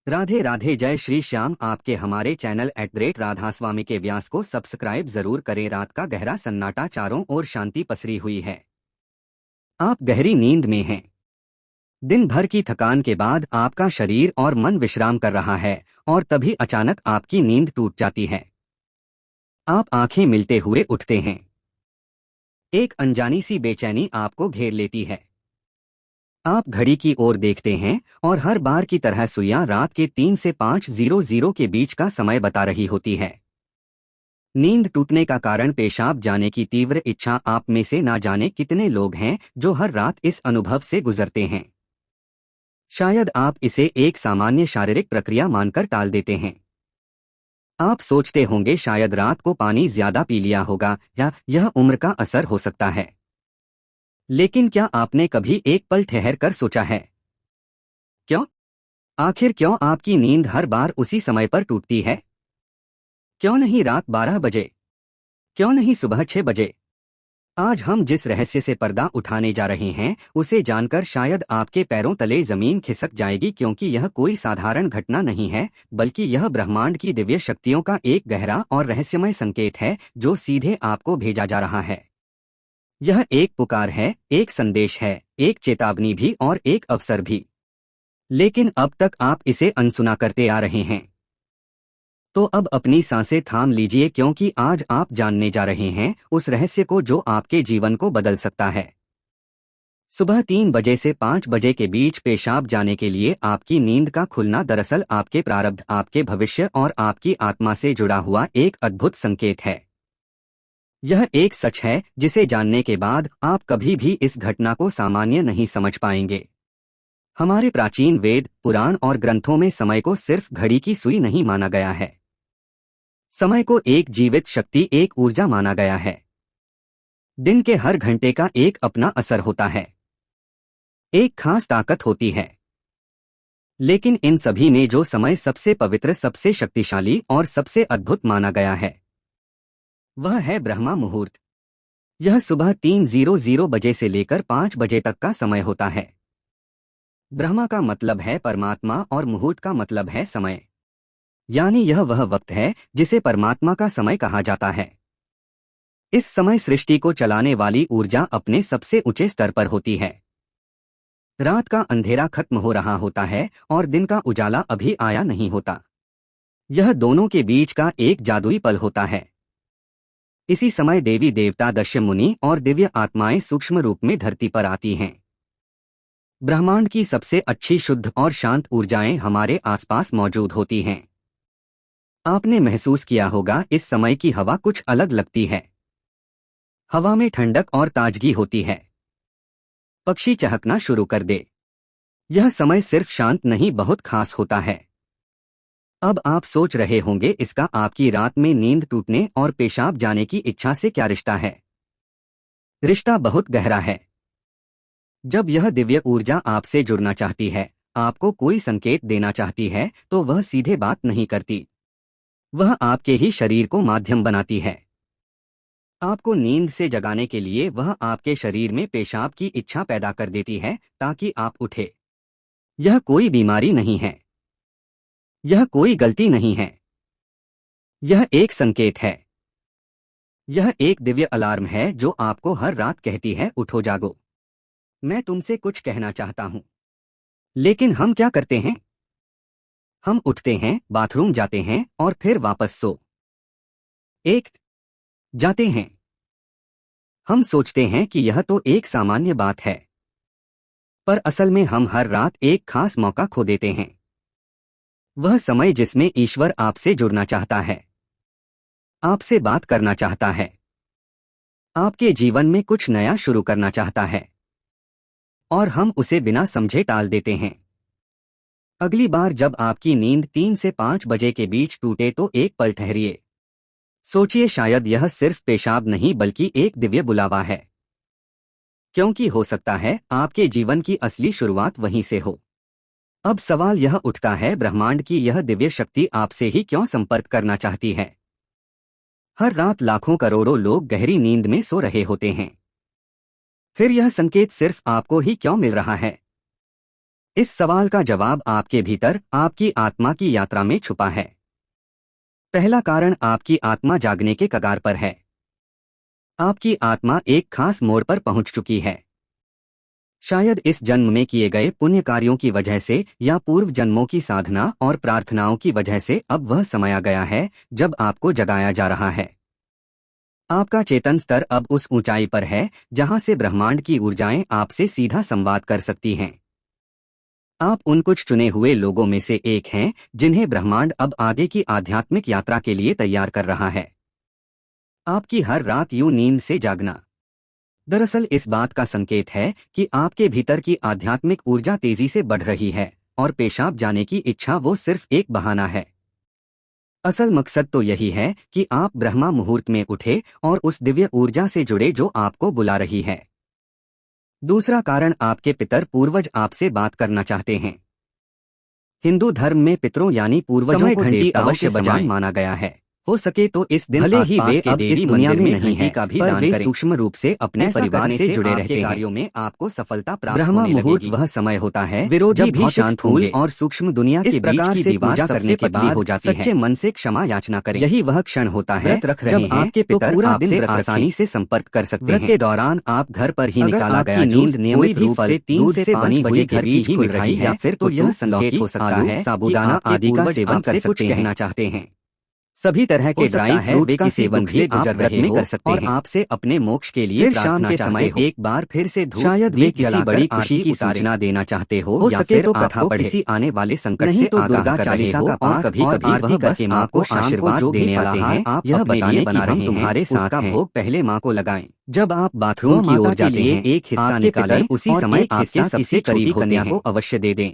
राधे राधे। जय श्री श्याम। आपके हमारे चैनल @राधास्वामी के व्यास को सब्सक्राइब जरूर करें। रात का गहरा सन्नाटा, चारों ओर शांति पसरी हुई है। आप गहरी नींद में हैं। दिन भर की थकान के बाद आपका शरीर और मन विश्राम कर रहा है और तभी अचानक आपकी नींद टूट जाती है। आप आंखें मिलते हुए उठते हैं। एक अनजानी सी बेचैनी आपको घेर लेती है। आप घड़ी की ओर देखते हैं और हर बार की तरह सुइयां रात के 3 से 5:00 के बीच का समय बता रही होती है। नींद टूटने का कारण पेशाब जाने की तीव्र इच्छा। आप में से ना जाने कितने लोग हैं जो हर रात इस अनुभव से गुजरते हैं। शायद आप इसे एक सामान्य शारीरिक प्रक्रिया मानकर टाल देते हैं। आप सोचते होंगे शायद रात को पानी ज्यादा पी लिया होगा या यह उम्र का असर हो सकता है। लेकिन क्या आपने कभी एक पल ठहर कर सोचा है, क्यों? आखिर क्यों आपकी नींद हर बार उसी समय पर टूटती है? क्यों नहीं रात 12 बजे? क्यों नहीं सुबह 6 बजे? आज हम जिस रहस्य से पर्दा उठाने जा रहे हैं उसे जानकर शायद आपके पैरों तले जमीन खिसक जाएगी, क्योंकि यह कोई साधारण घटना नहीं है, बल्कि यह ब्रह्मांड की दिव्य शक्तियों का एक गहरा और रहस्यमय संकेत है जो सीधे आपको भेजा जा रहा है। यह एक पुकार है, एक संदेश है, एक चेतावनी भी और एक अवसर भी। लेकिन अब तक आप इसे अनसुना करते आ रहे हैं। तो अब अपनी सांसें थाम लीजिए, क्योंकि आज आप जानने जा रहे हैं उस रहस्य को जो आपके जीवन को बदल सकता है। सुबह 3 बजे से 5 बजे के बीच पेशाब जाने के लिए आपकी नींद का खुलना दरअसल आपके प्रारब्ध, आपके भविष्य और आपकी आत्मा से जुड़ा हुआ एक अद्भुत संकेत है। यह एक सच है जिसे जानने के बाद आप कभी भी इस घटना को सामान्य नहीं समझ पाएंगे। हमारे प्राचीन वेद, पुराण और ग्रंथों में समय को सिर्फ घड़ी की सुई नहीं माना गया है। समय को एक जीवित शक्ति, एक ऊर्जा माना गया है। दिन के हर घंटे का एक अपना असर होता है, एक खास ताकत होती है। लेकिन इन सभी में जो समय सबसे पवित्र, सबसे शक्तिशाली और सबसे अद्भुत माना गया है वह है ब्रह्मा मुहूर्त। यह सुबह 3:00 बजे से लेकर 5 बजे तक का समय होता है। ब्रह्मा का मतलब है परमात्मा और मुहूर्त का मतलब है समय। यानी यह वह वक्त है जिसे परमात्मा का समय कहा जाता है। इस समय सृष्टि को चलाने वाली ऊर्जा अपने सबसे ऊंचे स्तर पर होती है। रात का अंधेरा खत्म हो रहा होता है और दिन का उजाला अभी आया नहीं होता। यह दोनों के बीच का एक जादुई पल होता है। इसी समय देवी देवता, दक्ष मुनि और दिव्य आत्माएं सूक्ष्म रूप में धरती पर आती हैं। ब्रह्मांड की सबसे अच्छी, शुद्ध और शांत ऊर्जाएं हमारे आसपास मौजूद होती हैं। आपने महसूस किया होगा इस समय की हवा कुछ अलग लगती है। हवा में ठंडक और ताजगी होती है। पक्षी चहकना शुरू कर दे। यह समय सिर्फ शांत नहीं, बहुत खास होता है। अब आप सोच रहे होंगे इसका आपकी रात में नींद टूटने और पेशाब जाने की इच्छा से क्या रिश्ता है? रिश्ता बहुत गहरा है। जब यह दिव्य ऊर्जा आपसे जुड़ना चाहती है, आपको कोई संकेत देना चाहती है, तो वह सीधे बात नहीं करती। वह आपके ही शरीर को माध्यम बनाती है। आपको नींद से जगाने के लिए वह आपके शरीर में पेशाब की इच्छा पैदा कर देती है ताकि आप उठे। यह कोई बीमारी नहीं है। यह कोई गलती नहीं है। यह एक संकेत है। यह एक दिव्य अलार्म है जो आपको हर रात कहती है, उठो, जागो। मैं तुमसे कुछ कहना चाहता हूं। लेकिन हम क्या करते हैं? हम उठते हैं, बाथरूम जाते हैं और फिर वापस सो एक जाते हैं। हम सोचते हैं कि यह तो एक सामान्य बात है, पर असल में हम हर रात एक खास मौका खो देते हैं। वह समय जिसमें ईश्वर आपसे जुड़ना चाहता है, आपसे बात करना चाहता है, आपके जीवन में कुछ नया शुरू करना चाहता है, और हम उसे बिना समझे टाल देते हैं। अगली बार जब आपकी नींद 3 से 5 बजे के बीच टूटे तो एक पल ठहरिए। सोचिए, शायद यह सिर्फ पेशाब नहीं बल्कि एक दिव्य बुलावा है। क्योंकि हो सकता है आपके जीवन की असली शुरुआत वहीं से हो। अब सवाल यह उठता है, ब्रह्मांड की यह दिव्य शक्ति आपसे ही क्यों संपर्क करना चाहती है? हर रात लाखों करोड़ों लोग गहरी नींद में सो रहे होते हैं। फिर यह संकेत सिर्फ आपको ही क्यों मिल रहा है? इस सवाल का जवाब आपके भीतर आपकी आत्मा की यात्रा में छुपा है। पहला कारण आपकी आत्मा जागने के कगार पर है। आपकी आत्मा एक खास मोड़ पर पहुंच चुकी है। शायद इस जन्म में किए गए पुण्य कार्यों की वजह से या पूर्व जन्मों की साधना और प्रार्थनाओं की वजह से अब वह समय आ गया है जब आपको जगाया जा रहा है। आपका चेतन स्तर अब उस ऊंचाई पर है जहां से ब्रह्मांड की ऊर्जाएं आपसे सीधा संवाद कर सकती हैं। आप उन कुछ चुने हुए लोगों में से एक हैं जिन्हें ब्रह्मांड अब आगे की आध्यात्मिक यात्रा के लिए तैयार कर रहा है। आपकी हर रात यूं नींद से जागना दरअसल इस बात का संकेत है कि आपके भीतर की आध्यात्मिक ऊर्जा तेजी से बढ़ रही है और पेशाब जाने की इच्छा वो सिर्फ एक बहाना है। असल मकसद तो यही है कि आप ब्रह्मा मुहूर्त में उठे और उस दिव्य ऊर्जा से जुड़े जो आपको बुला रही है। दूसरा कारण आपके पितर पूर्वज आपसे बात करना चाहते हैं। हिंदू धर्म में पितरों यानी पूर्वजों को घंटी अवश्य बजाएं माना गया है। हो सके तो इस दिन भले ही वे अब इस दुनिया में नहीं है, पर वे सूक्ष्म रूप से अपने परिवार से जुड़े रहते हैं। कार्यों में आपको सफलता प्राप्त ब्रह्मा मुहूर्त वह समय होता है विरोधी भी शांत होंगे और सूक्ष्म दुनिया के बीच की दीवार करने के बाद हो जाती है। सच्चे मन से क्षमा याचना करें। यही वह क्षण होता है जब आपके पितर पूरा दिन आसानी से संपर्क कर सकते हैं। व्रत के दौरान आप घर पर ही निकाला गया नींद नियमित रूप से 3 से बनी हुई घर की ही मिल रही है, फिर तो यह संकेत हो सकता है साबूदाना आदि का सेवन कर सकते हैं। कहना चाहते हैं सभी तरह के ड्राई फ्रूट्स का सेवन भी गुजर रहे में कर सकते हैं और आपसे अपने मोक्ष के लिए शाम के समय एक बार फिर से शायद वे किसी बड़ी खुशी की सूचना देना चाहते हो या फिर तो कथा पढ़े किसी आने वाले संकट से तो दुर्गा चालीसा का पाठ कभी कभी वह बस माँ को आशीर्वाद देने आते हैं। आप यह बताने कि हम तुम्हारे साथ का भोग पहले माँ को लगाएं। जब आप बाथरूम की ओर जाते हैं एक हिस्सा निकालें, उसी समय आपके सबसे करीब कन्या को अवश्य दे दें।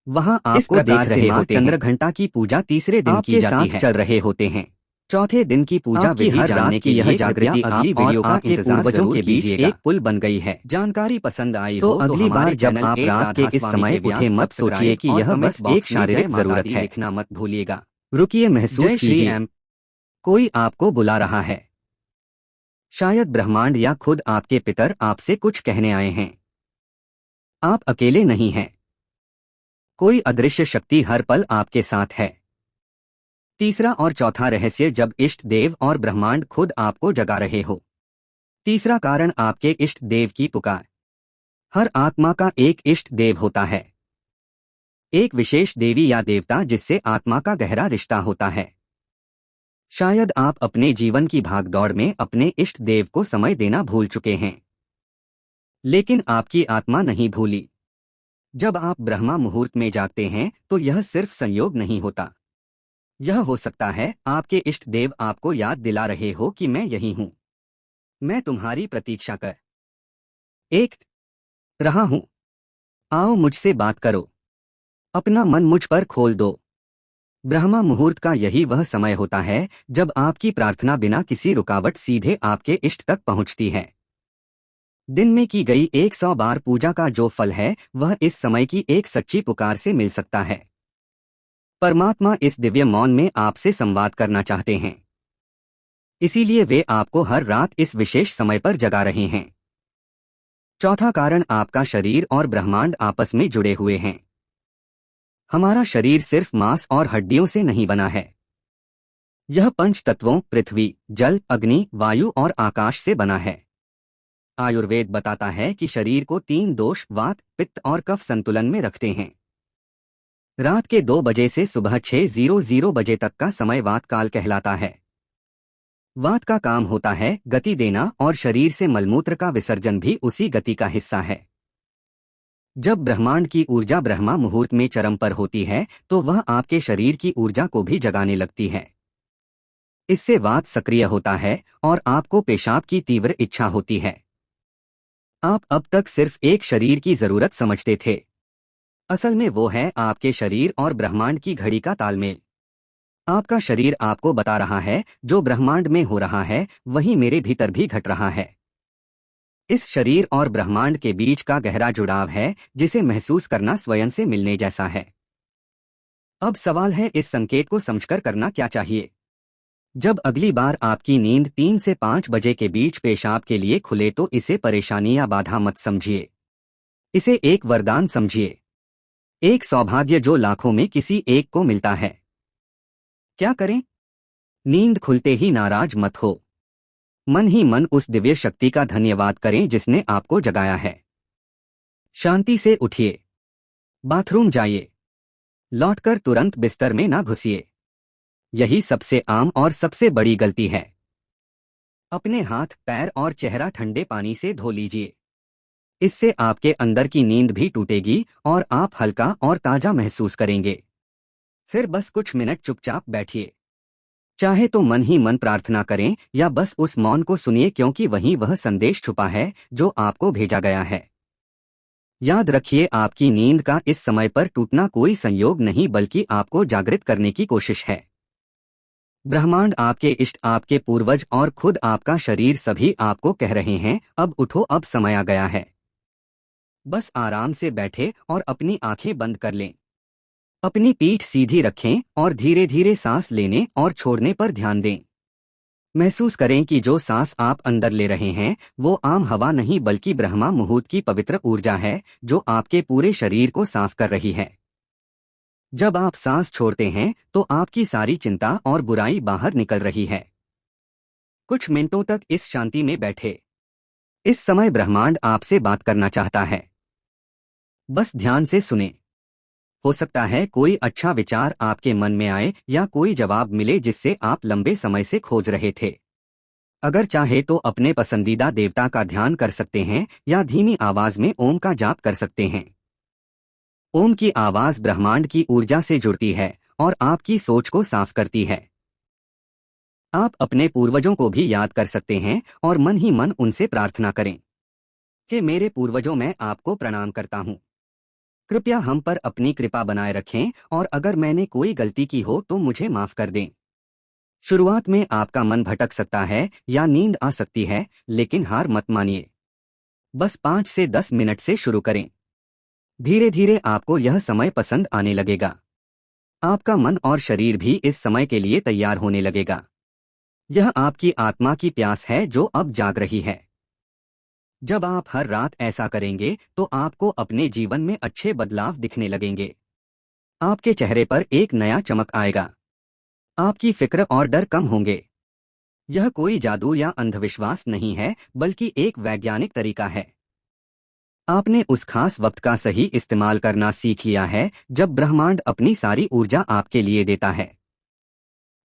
वहां आपको देख रहे हो चंद्र घंटा की पूजा तीसरे दिन की जाती है, चल रहे होते हैं। चौथे दिन की पूजा विधि जानने की यह जागृति अगली वीडियो का इंतजार पूर्वजों के बीच एक पुल बन गई है। जानकारी पसंद आई हो तो अगली बार जब आप रात के इस समय उठे मत सोचिए कि यह बस एक शारीरिक जरूरत है। लिखना मत भूलिएगा। रुकिए, महसूस कीजिए कोई आपको बुला रहा है। शायद ब्रह्मांड या खुद आपके पितर आपसे कुछ कहने आए हैं। आप अकेले नहीं हैं। कोई अदृश्य शक्ति हर पल आपके साथ है। तीसरा और चौथा रहस्य जब इष्ट देव और ब्रह्मांड खुद आपको जगा रहे हो। तीसरा कारण आपके इष्ट देव की पुकार। हर आत्मा का एक इष्ट देव होता है, एक विशेष देवी या देवता जिससे आत्मा का गहरा रिश्ता होता है। शायद आप अपने जीवन की भागदौड़ में अपने इष्ट देव को समय देना भूल चुके हैं, लेकिन आपकी आत्मा नहीं भूली। जब आप ब्रह्मा मुहूर्त में जागते हैं तो यह सिर्फ संयोग नहीं होता। यह हो सकता है आपके इष्ट देव आपको याद दिला रहे हो कि मैं यही हूं, मैं तुम्हारी प्रतीक्षा कर एक रहा हूं, आओ मुझसे बात करो, अपना मन मुझ पर खोल दो। ब्रह्मा मुहूर्त का यही वह समय होता है जब आपकी प्रार्थना बिना किसी रुकावट सीधे आपके इष्ट तक पहुंचती है। दिन में की गई 100 बार पूजा का जो फल है वह इस समय की एक सच्ची पुकार से मिल सकता है। परमात्मा इस दिव्य मौन में आपसे संवाद करना चाहते हैं, इसीलिए वे आपको हर रात इस विशेष समय पर जगा रहे हैं। चौथा कारण आपका शरीर और ब्रह्मांड आपस में जुड़े हुए हैं। हमारा शरीर सिर्फ मांस और हड्डियों से नहीं बना है। यह पंच तत्वों पृथ्वी, जल, अग्नि, वायु और आकाश से बना है। आयुर्वेद बताता है कि शरीर को 3 दोष वात, पित्त और कफ संतुलन में रखते हैं। रात के 2 बजे से सुबह 6:00 बजे तक का समय वात काल कहलाता है। वात का काम होता है गति देना और शरीर से मलमूत्र का विसर्जन भी उसी गति का हिस्सा है। जब ब्रह्मांड की ऊर्जा ब्रह्मा मुहूर्त में चरम पर होती है तो वह आपके शरीर की ऊर्जा को भी जगाने लगती है। इससे वात सक्रिय होता है और आपको पेशाब की तीव्र इच्छा होती है। आप अब तक सिर्फ एक शरीर की जरूरत समझते थे, असल में वो है आपके शरीर और ब्रह्मांड की घड़ी का तालमेल। आपका शरीर आपको बता रहा है जो ब्रह्मांड में हो रहा है वही मेरे भीतर भी घट रहा है। इस शरीर और ब्रह्मांड के बीच का गहरा जुड़ाव है जिसे महसूस करना स्वयं से मिलने जैसा है। अब सवाल है इस संकेत को समझकर करना क्या चाहिए। जब अगली बार आपकी नींद 3 से 5 बजे के बीच पेशाब के लिए खुले तो इसे परेशानी या बाधा मत समझिए, इसे एक वरदान समझिए। एक सौभाग्य जो लाखों में किसी एक को मिलता है। क्या करें? नींद खुलते ही नाराज मत हो। मन ही मन उस दिव्य शक्ति का धन्यवाद करें जिसने आपको जगाया है। शांति से उठिए, बाथरूम जाइए, लौटकर तुरंत बिस्तर में ना घुसिए। यही सबसे आम और सबसे बड़ी गलती है। अपने हाथ, पैर और चेहरा ठंडे पानी से धो लीजिए। इससे आपके अंदर की नींद भी टूटेगी और आप हल्का और ताजा महसूस करेंगे। फिर बस कुछ मिनट चुपचाप बैठिए। चाहे तो मन ही मन प्रार्थना करें या बस उस मौन को सुनिए, क्योंकि वहीं वह संदेश छुपा है जो आपको भेजा गया है। याद रखिए, आपकी नींद का इस समय पर टूटना कोई संयोग नहीं बल्कि आपको जागृत करने की कोशिश है। ब्रह्मांड, आपके इष्ट, आपके पूर्वज और खुद आपका शरीर सभी आपको कह रहे हैं, अब उठो, अब समय आ गया है। बस आराम से बैठे और अपनी आंखें बंद कर लें। अपनी पीठ सीधी रखें और धीरे धीरे सांस लेने और छोड़ने पर ध्यान दें। महसूस करें कि जो सांस आप अंदर ले रहे हैं वो आम हवा नहीं बल्कि ब्रह्मा मुहूर्त की पवित्र ऊर्जा है जो आपके पूरे शरीर को साफ कर रही है। जब आप सांस छोड़ते हैं तो आपकी सारी चिंता और बुराई बाहर निकल रही है। कुछ मिनटों तक इस शांति में बैठे। इस समय ब्रह्मांड आपसे बात करना चाहता है। बस ध्यान से सुने। हो सकता है कोई अच्छा विचार आपके मन में आए या कोई जवाब मिले जिससे आप लंबे समय से खोज रहे थे। अगर चाहे तो अपने पसंदीदा देवता का ध्यान कर सकते हैं या धीमी आवाज में ओम का जाप कर सकते हैं। ओम की आवाज ब्रह्मांड की ऊर्जा से जुड़ती है और आपकी सोच को साफ करती है। आप अपने पूर्वजों को भी याद कर सकते हैं और मन ही मन उनसे प्रार्थना करें कि मेरे पूर्वजों, मैं आपको प्रणाम करता हूँ। कृपया हम पर अपनी कृपा बनाए रखें और अगर मैंने कोई गलती की हो तो मुझे माफ कर दें। शुरुआत में आपका मन भटक सकता है या नींद आ सकती है, लेकिन हार मत मानिए। बस 5 से 10 मिनट से शुरू करें। धीरे धीरे आपको यह समय पसंद आने लगेगा। आपका मन और शरीर भी इस समय के लिए तैयार होने लगेगा। यह आपकी आत्मा की प्यास है जो अब जाग रही है। जब आप हर रात ऐसा करेंगे तो आपको अपने जीवन में अच्छे बदलाव दिखने लगेंगे। आपके चेहरे पर एक नया चमक आएगा। आपकी फिक्र और डर कम होंगे। यह कोई जादू या अंधविश्वास नहीं है बल्कि एक वैज्ञानिक तरीका है। आपने उस खास वक्त का सही इस्तेमाल करना सीख लिया है जब ब्रह्मांड अपनी सारी ऊर्जा आपके लिए देता है।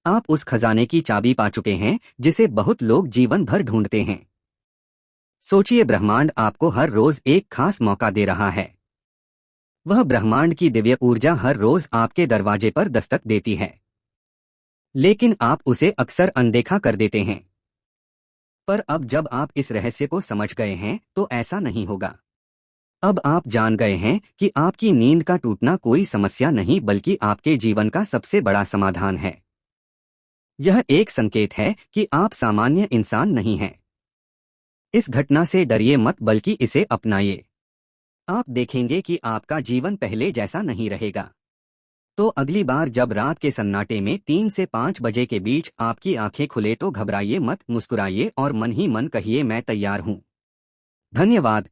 आप उस खजाने की चाबी पा चुके हैं जिसे बहुत लोग जीवन भर ढूंढते हैं। सोचिए, ब्रह्मांड आपको हर रोज एक खास मौका दे रहा है। वह ब्रह्मांड की दिव्य ऊर्जा हर रोज आपके दरवाजे पर दस्तक देती है, लेकिन आप उसे अक्सर अनदेखा कर देते हैं। पर अब जब आप इस रहस्य को समझ गए हैं तो ऐसा नहीं होगा। अब आप जान गए हैं कि आपकी नींद का टूटना कोई समस्या नहीं बल्कि आपके जीवन का सबसे बड़ा समाधान है। यह एक संकेत है कि आप सामान्य इंसान नहीं हैं। इस घटना से डरिए मत बल्कि इसे अपनाइए। आप देखेंगे कि आपका जीवन पहले जैसा नहीं रहेगा। तो अगली बार जब रात के सन्नाटे में 3 से 5 बजे के बीच आपकी आंखें खुले तो घबराइए मत, मुस्कुराइए और मन ही मन कहिए, मैं तैयार हूं। धन्यवाद।